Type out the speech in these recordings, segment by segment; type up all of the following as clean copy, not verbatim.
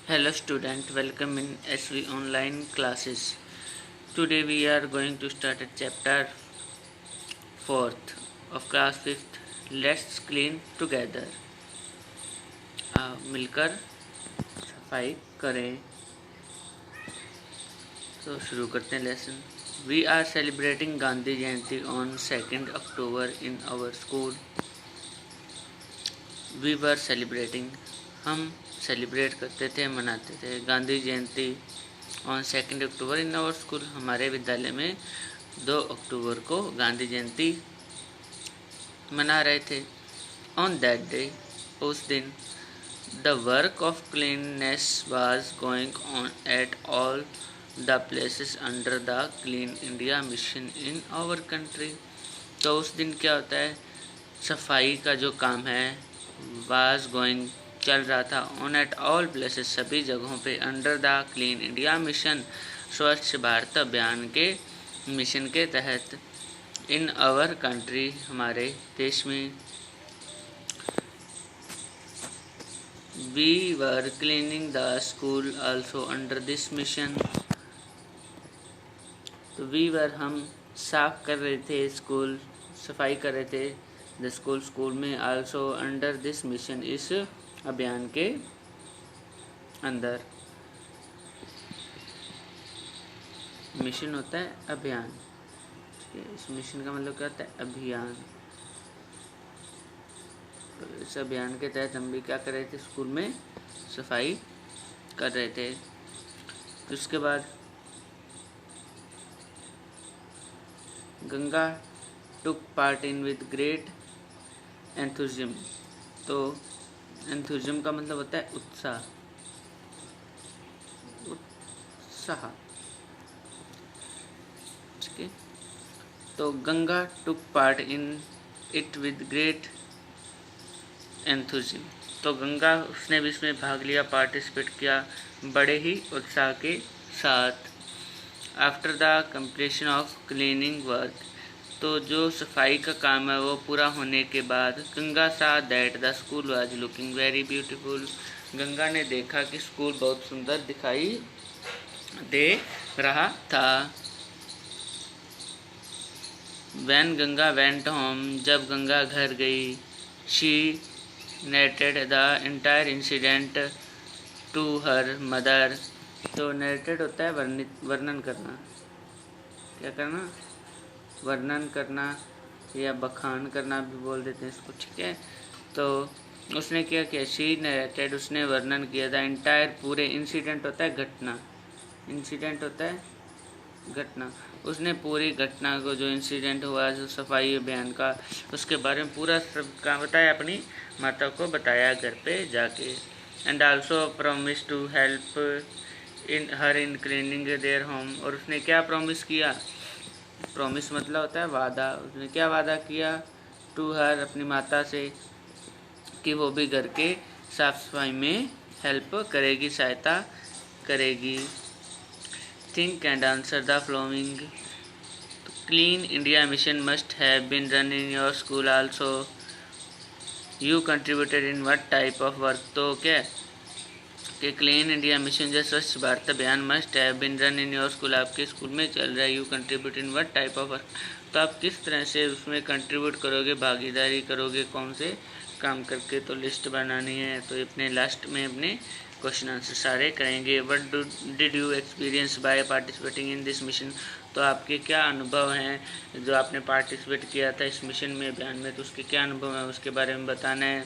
Hello student, welcome in SV online classes. Today we are going to start a chapter 4th of class 5th. Let's clean together. मिलकर सफाई करें. तो शुरू करते हैं lesson. We are celebrating Gandhi Jayanti on 2nd October in our school. We were celebrating. हम celebrate करते थे, मनाते थे Gandhi Jayanti on 2 October in our school. हमारे विद्यालय में 2 अक्टूबर को गांधी जयंती मना रहे थे. ऑन दैट डे, उस दिन, the work of cleanness was going on at all the places under the clean India mission in our country. तो उस दिन क्या होता है, सफाई का जो काम है वाज गोइंग चल रहा था ऑन एट ऑल प्लेसेस सभी जगहों पे under the clean India mission स्वच्छ भारत अभियान के मिशन के तहत इन आवर कंट्री हमारे देश में. We were cleaning the school also under this mission. तो वी वर हम साफ कर रहे थे, स्कूल सफाई कर रहे थे द स्कूल में आल्सो अंडर दिस मिशन इस अभियान के अंदर. मिशन होता है अभियान, इस मिशन का मतलब क्या होता है, अभियान. तो इस अभियान के तहत हम भी क्या कर रहे थे, स्कूल में सफाई कर रहे थे. उसके बाद Ganga took part in with great enthusiasm. तो एंथुजिज्म का मतलब होता है उत्साह. ठीक है. तो Ganga took part in it with great enthusiasm. तो गंगा उसने भी इसमें भाग लिया, पार्टिसिपेट किया बड़े ही उत्साह के साथ. After the completion of cleaning work, तो जो सफाई का काम है वो पूरा होने के बाद, गंगा सा that the school was looking very beautiful. Ganga ने देखा कि स्कूल बहुत सुंदर दिखाई दे रहा था. व्हेन गंगा वेंट होम, जब गंगा घर गई, she narrated the entire incident to her mother. तो नरेटेड होता है वर्णन करना. क्या करना, वर्णन करना या बखान करना भी बोल देते हैं इसको. ठीक है. तो उसने क्या किया, शी नरेटेड, उसने वर्णन किया, द एंटायर पूरे, इंसिडेंट होता है घटना, इंसिडेंट होता है घटना. उसने पूरी घटना को, जो इंसिडेंट हुआ जो सफाई अभियान का, उसके बारे में पूरा सब का बताया, अपनी माता को बताया घर पे जाके. And also promise to help in her in cleaning their home. और उसने क्या प्रॉमिस किया, प्रॉमिस मतलब होता है वादा. उसने क्या वादा किया, टू हर, अपनी माता से, कि वो भी घर के साफ सफाई में हेल्प करेगी, सहायता करेगी. Think and answer the following. Clean India mission must have been run in your school also. You contributed in what type of work. तो क्या कि क्लीन इंडिया मिशन जो Swachh Bharat Abhiyan must have been run in your school, आपके school में चल रहा है. You contribute in what type of work. तो आप किस तरह से उसमें कंट्रीब्यूट करोगे, भागीदारी करोगे, कौन से काम करके. तो लिस्ट बनानी है. तो अपने लास्ट में अपने क्वेश्चन आंसर सारे करेंगे. What did you experience by participating in this mission. तो आपके क्या अनुभव हैं जो आपने पार्टिसिपेट किया था इस मिशन में, अभियान में, तो उसके क्या अनुभव हैं उसके बारे में बताना है.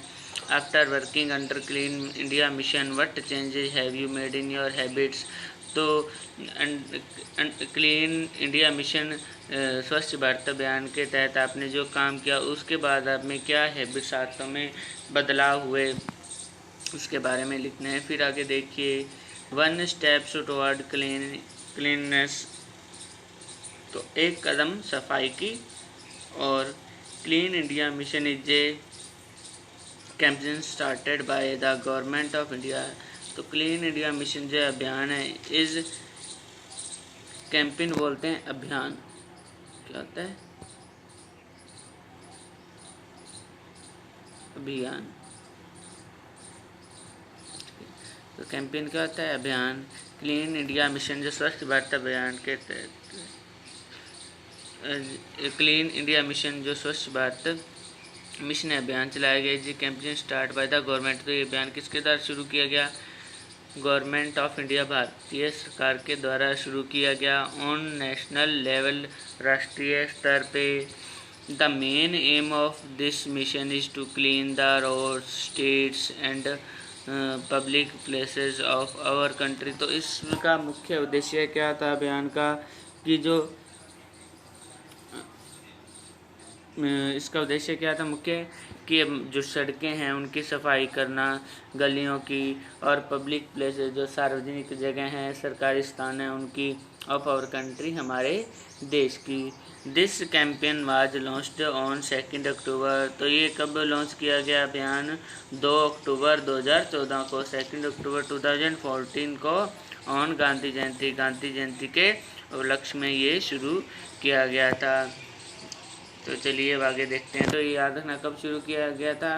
After working under clean India mission, what changes have you made in your habits. तो क्लीन इंडिया मिशन स्वच्छ भारत अभियान के तहत आपने जो काम किया उसके बाद आप में क्या हैबिट्स, आदतों में बदलाव हुए, उसके बारे में लिखना है. फिर आगे देखिए, 1 स्टेप्स टुवर्ड क्लीननेस. तो एक कदम सफाई की. और clean India mission is a campaign started by the government of India. तो क्लीन इंडिया मिशन जो अभियान है, इज कैंपेन बोलते हैं अभियान. क्या होता है, अभियान. तो कैंपेन क्या होता है? अभियान। क्लीन इंडिया मिशन जो स्वच्छ भारत अभियान के तहत, क्लीन इंडिया मिशन जो स्वच्छ भारत मिशन अभियान चलाया गया। जी campaign start by the government. तो ये अभियान किसके द्वारा शुरू किया गया? गवर्नमेंट ऑफ इंडिया, भारतीय सरकार के द्वारा शुरू किया गया। ऑन नेशनल लेवल, राष्ट्रीय स्तर पे। The main aim of this mission is to clean the roads, streets and public places of our country. तो इसका मुख्य उद्देश्य क्या था अभियान का? कि जो इसका उद्देश्य क्या था मुख्य? कि जो सड़कें हैं उनकी सफाई करना, गलियों की, और पब्लिक प्लेसेस जो सार्वजनिक जगह हैं, सरकारी स्थान हैं उनकी, ऑफ आवर कंट्री हमारे देश की। This campaign was launched on 2 अक्टूबर। तो ये कब लॉन्च किया गया अभियान? 2 अक्टूबर 2014 को, 2 अक्टूबर 2014 को, ऑन गांधी जयंती के उपलक्ष्य में ये शुरू किया गया था। तो चलिए अब आगे देखते हैं। तो ये याद रखना कब शुरू किया गया था?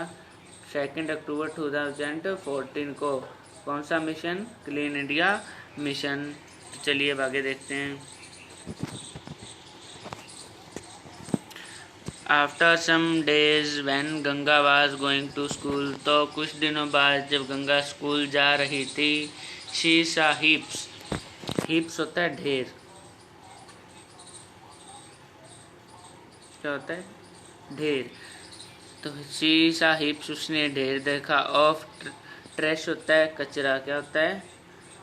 2 अक्टूबर 2014 को। कौन सा मिशन? Clean India mission. तो चलिए अब आगे देखते हैं। After some days when Ganga was going to school. तो कुछ दिनों बाद जब गंगा स्कूल जा रही थी, शी सा हीप्स। हीप्स होता है ढेर। क्या होता है? ढेर। तो शी सा हीप्स, उसने ढेर देखा। ऑफ ट्रैश होता है कचरा। क्या होता है?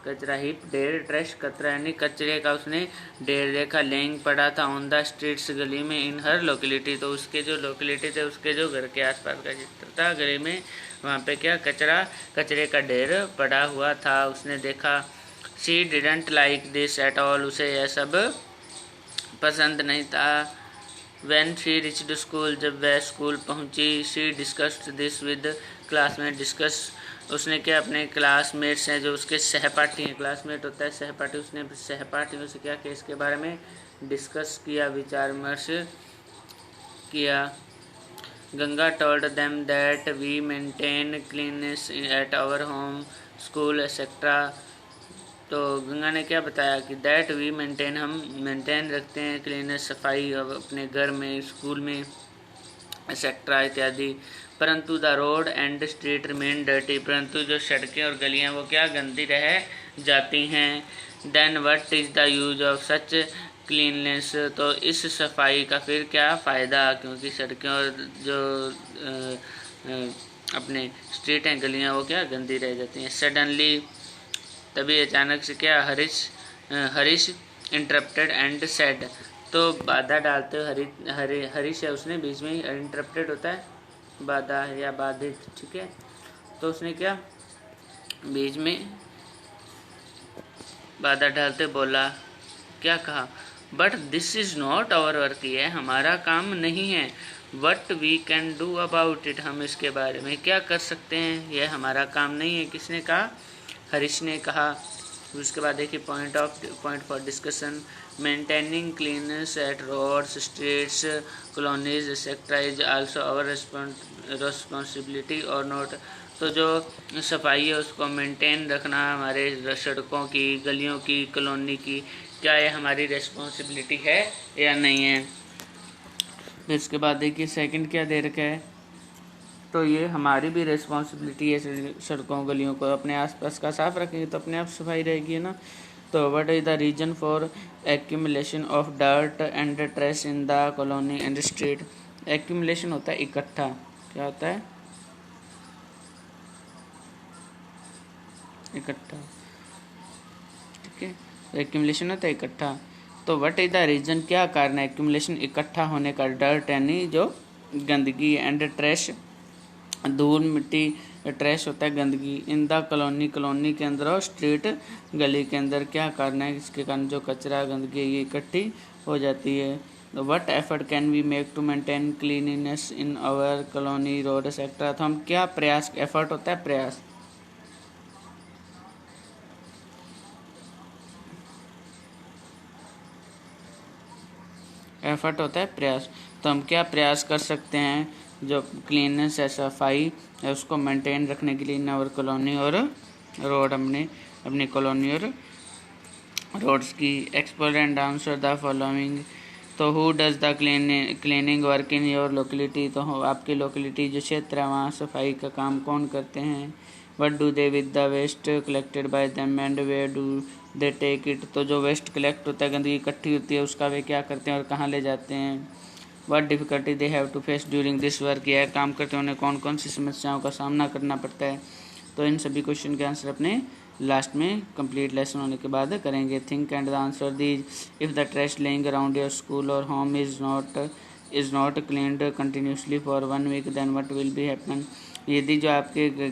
कचरा। हीप ढेर, ट्रैश कचरा, यानी कचरे का उसने ढेर देखा। लेंग पड़ा था ऑन द स्ट्रीट्स, गली में, इन हर लोकेलिटी। तो उसके जो लोकेलिटी थे, उसके जो घर के आसपास का चित्र था गली में, वहाँ पे क्या कचरे का ढेर पड़ा हुआ था, उसने देखा। She didn't like this at all. उसे यह सब पसंद नहीं था। When she reached school, जब वह स्कूल पहुंची, she discussed this with classmates। उसने क्या अपने क्लासमेट्स हैं, जो उसके सहपाठी हैं, क्लासमेट होता है सहपाठी, उसने सहपाठियों से क्या किया? इसके बारे में डिस्कस किया, विचार विमर्श किया। Ganga told them that we maintain cleanliness at our home, school etc। तो गंगा ने क्या बताया कि दैट वी मेंटेन, हम मेंटेन रखते हैं क्लीनेस, सफाई अपने घर में, स्कूल में एक्सेट्रा इत्यादि। परंतु the road and street remain dirty. परंतु जो सड़कें और गलियां वो क्या? गंदी रह जाती हैं। Then what is the use of such cleanness. तो इस सफाई का फिर क्या फ़ायदा? क्योंकि सड़कें और जो अपने स्ट्रीट हैं, गलियां, वो क्या? गंदी रह जाती हैं। सडनली, तभी अचानक से क्या? Harish interrupted and said. तो बाधा डालते हुए हरीश है, उसने बीच में, इंटरप्टेड होता है बाधा या बाधित, ठीक है। तो उसने क्या? बीच में बाधा डालते बोला, क्या कहा? But this is not our work. ये हमारा काम नहीं है। What we can do about it. हम इसके बारे में क्या कर सकते हैं? यह हमारा काम नहीं है। किसने कहा? हरीश ने कहा। उसके बाद देखिए point for discussion. Maintaining cleanness at roads, streets, colonies etcetera is also our responsibility और नॉट। तो जो सफाई है उसको मेंटेन रखना, हमारे सड़कों की, गलियों की, कॉलोनी की, क्या ये हमारी रिस्पॉन्सिबिलिटी है या नहीं है? फिर इसके बाद देखिए सेकंड क्या दे रखा है? तो ये हमारी भी रिस्पॉन्सिबिलिटी है, सड़कों गलियों को अपने आसपास का साफ रखेंगे तो अपने आप सफाई रहेगी, है ना। तो what is the reason for accumulation of dirt and trash in the colony and street. Accumulation होता है इकट्ठा। क्या होता है? इकट्ठा, ठीक है। एक्यूमुलेशन होता है इकट्ठा। तो व्हाट इज द रीजन, क्या कारण है एक्यूमुलेशन, इकट्ठा होने का? डर्ट यानी जो गंदगी, एंड ट्रैश, धूल मिट्टी, ट्रैश होता है गंदगी, इन द कॉलोनी के अंदर, और स्ट्रीट गली के अंदर, क्या कारण है? इसके कारण जो कचरा गंदगी ये इकट्ठी हो जाती है। What effort can we make to maintain cleanliness in our colony, road etcetera. तो हम क्या प्रयास, एफर्ट होता है प्रयास, एफर्ट होता है प्रयास। तो हम क्या प्रयास कर सकते हैं जो क्लीननेस है, सफाई है, उसको मेंटेन रखने के लिए इन आवर कॉलोनी और रोड हमने अपनी कॉलोनी और रोड्स की। Explore and answer the following. तो who does the cleaning work in your locality, तो आपकी लोकेलिटी जो क्षेत्र है वहाँ सफाई का काम कौन करते हैं। What do they with the waste collected by them and where do they take it, तो जो वेस्ट कलेक्ट होता है, गंदगी इकट्ठी होती है, उसका वे क्या करते हैं और कहाँ ले जाते हैं। What difficulty they have to face during this work, यह काम करते हैं उन्हें कौन कौन सी समस्याओं का सामना करना पड़ता है। तो इन सभी क्वेश्चन के आंसर अपने लास्ट में कंप्लीट लेसन होने के बाद करेंगे। Think and the answer these. If the trash laying around your school और home is not cleaned continuously for 1 week then what will be happen. यदि जो आपके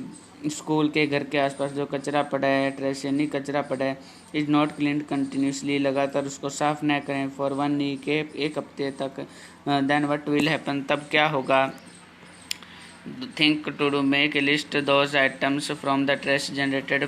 स्कूल के घर के आसपास जो कचरा पड़ा है, ट्रैश यानी कचरा पड़ा है, इज़ नॉट क्लीन्ड कंटिन्यूसली, लगातार उसको साफ़ न करें फॉर 1 वीक, एक हफ्ते तक, देन व्हाट विल हैपन, तब क्या होगा। Think to make a list those items from the trash generated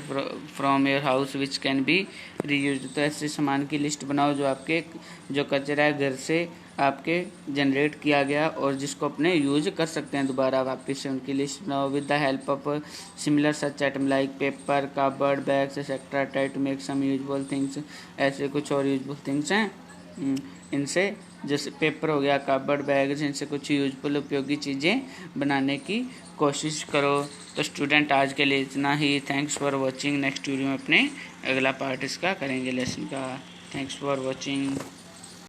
from your house which can be reused। तो ऐसे सामान की लिस्ट बनाओ जो आपके जो कचरा है घर से आपके जनरेट किया गया और जिसको अपने यूज कर सकते हैं दोबारा वापस से, उनकी लिस्ट बनाओ। With the help of similar such item like paper, cardboard, bags etcetera, try to make some useful things. ऐसे कुछ और यूजफुल थिंग्स हैं, इनसे जैसे पेपर हो गया, कार्डबोर्ड, बैग्स, इनसे कुछ यूजफुल उपयोगी चीज़ें बनाने की कोशिश करो। तो स्टूडेंट आज के लिए इतना ही। Thanks for watching. Next video में अपने अगला पार्ट इसका करेंगे लेसन का। Thanks for watching.